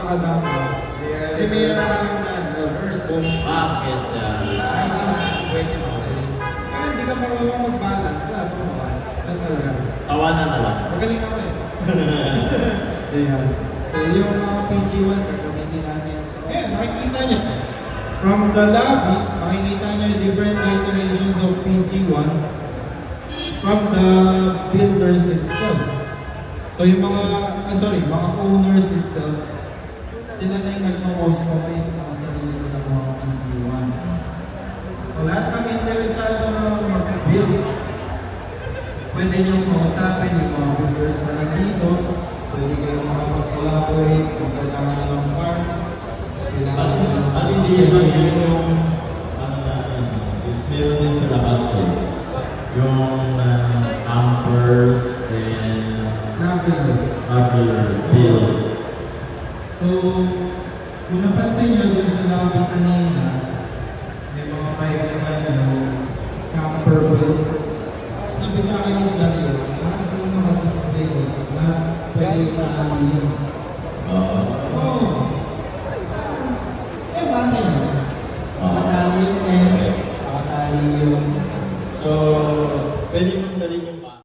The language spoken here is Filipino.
nakakadama. Eh, mayroon kami na reverse kung Bakit? kahit sa pwede mo. Kaya hindi ka marunong mag-balance lahat mo. Ano talaga? Tawanan na lang. Magaling ako eh. Ayan. So yung mga PG1, gagamitin natin. Ayan, makikita niyo. From the lobby, makikita niyo yung different iterations of PG1 from the builders itself. So yung mga, mga owners itself, sila na yung nagpo-customize ng sarili nila ng mga PG1. So lahat ng interesado na mag-build, pwede nyo kausapin yung mga builders na nandito, pwede kayong makapag-collaborate kung kailangan nyo ng parts, kailangan nyo ng At hindi naman yun yung meron din sa labas eh. Yung ampers and mufflers, build. So, kung napansin nyo dun sa lobby kanina,